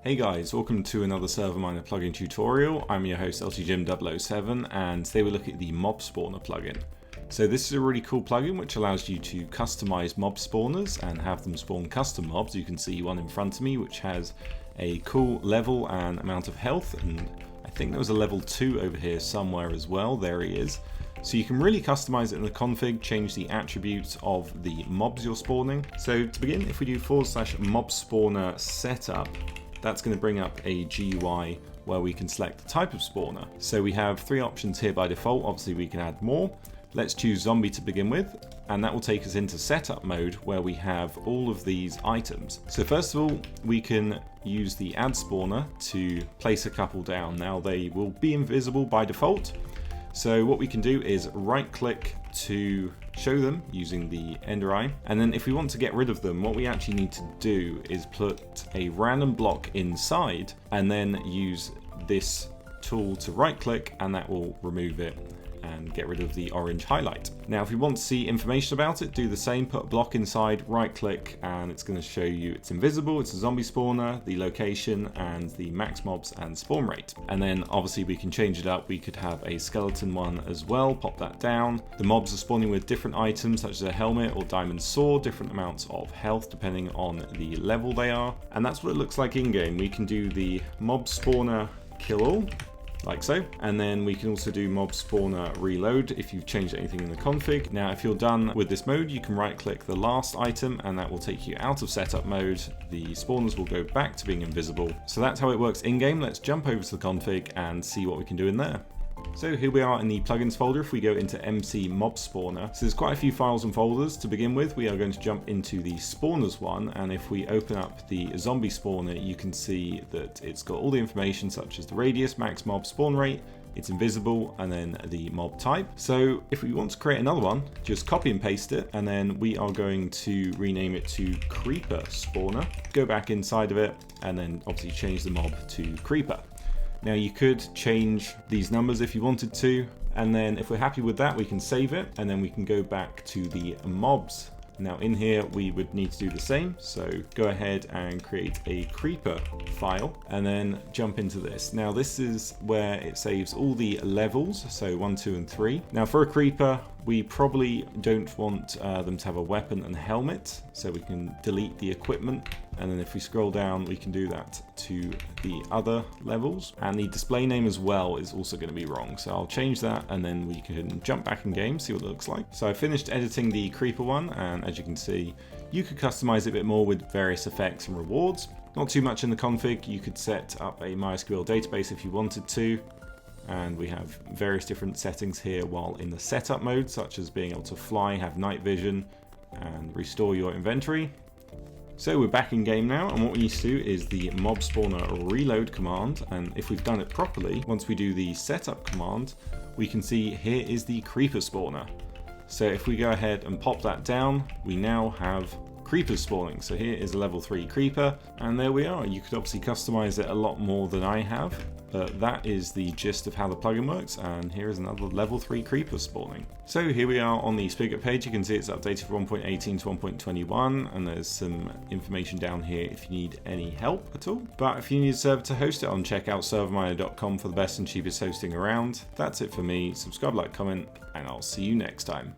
Hey guys, welcome to another ServerMiner plugin tutorial. I'm your host LTJim007 and today we're looking at the MobSpawner plugin. So this is a really cool plugin which allows you to customize mob spawners and have them spawn custom mobs. You can see one in front of me which has a cool level and amount of health, and I think there was a level 2 over here somewhere as well. There he is. So you can really customize it in the config, change the attributes of the mobs you're spawning. So to begin, if we do /MobSpawner setup, that's going to bring up a GUI where we can select the type of spawner. So we have 3 options here by default. Obviously we can add more. Let's choose zombie to begin with, and that will take us into setup mode where we have all of these items. So first of all, we can use the add spawner to place a couple down. Now they will be invisible by default. So what we can do is right click to show them using the ender eye, and then if we want to get rid of them, what we actually need to do is put a random block inside and then use this tool to right click, and that will remove it and get rid of the orange highlight. Now if we want to see information about it, do the same, put a block inside, right click, and it's going to show you it's invisible, it's a zombie spawner, the location, and the max mobs and spawn rate. And then obviously we can change it up. We could have a skeleton one as well, pop that down. The mobs are spawning with different items such as a helmet or diamond sword, different amounts of health depending on the level they are. And that's what it looks like in game. We can do the mob spawner kill all, like so, and then we can also do mob spawner reload if you've changed anything in the config. Now if you're done with this mode, you can right click the last item and that will take you out of setup mode. The spawners will go back to being invisible. So that's how it works in game. Let's jump over to the config and see what we can do in there. So here we are in the plugins folder. If we go into MC MobSpawner, so there's quite a few files and folders. To begin with, we are going to jump into the spawners one, and if we open up the zombie spawner, you can see that it's got all the information such as the radius, max mob spawn rate, it's invisible, and then the mob type. So if we want to create another one, just copy and paste it, and then we are going to rename it to Creeper Spawner. Go back inside of it, and then obviously change the mob to Creeper. Now you could change these numbers if you wanted to, and then if we're happy with that, we can save it, and then we can go back to the mobs. Now in here we would need to do the same, so go ahead and create a creeper file and then jump into this. Now this is where it saves all the levels, so 1, 2 and 3. Now for a creeper, we probably don't want them to have a weapon and helmet, so we can delete the equipment, and then if we scroll down we can do that to the other levels, and the display name as well is also going to be wrong, so I'll change that and then we can jump back in game, see what it looks like. So I finished editing the creeper one, and as you can see you could customize it a bit more with various effects and rewards. Not too much in the config. You could set up a MySQL database if you wanted to, and we have various different settings here while in the setup mode, such as being able to fly, have night vision, and restore your inventory. So we're back in game now, and what we need to do is the mob spawner reload command, and if we've done it properly, once we do the setup command, we can see here is the creeper spawner. So if we go ahead and pop that down, we now have creepers spawning. So here is a level 3 creeper, and there we are. You could obviously customize it a lot more than I have, but that is the gist of how the plugin works, and here is another level 3 creeper spawning. So here we are on the spigot page. You can see it's updated from 1.18 to 1.21, and there's some information down here if you need any help at all. But if you need a server to host it on, check out serverminer.com for the best and cheapest hosting around. That's it for me. Subscribe, like, comment, and I'll see you next time.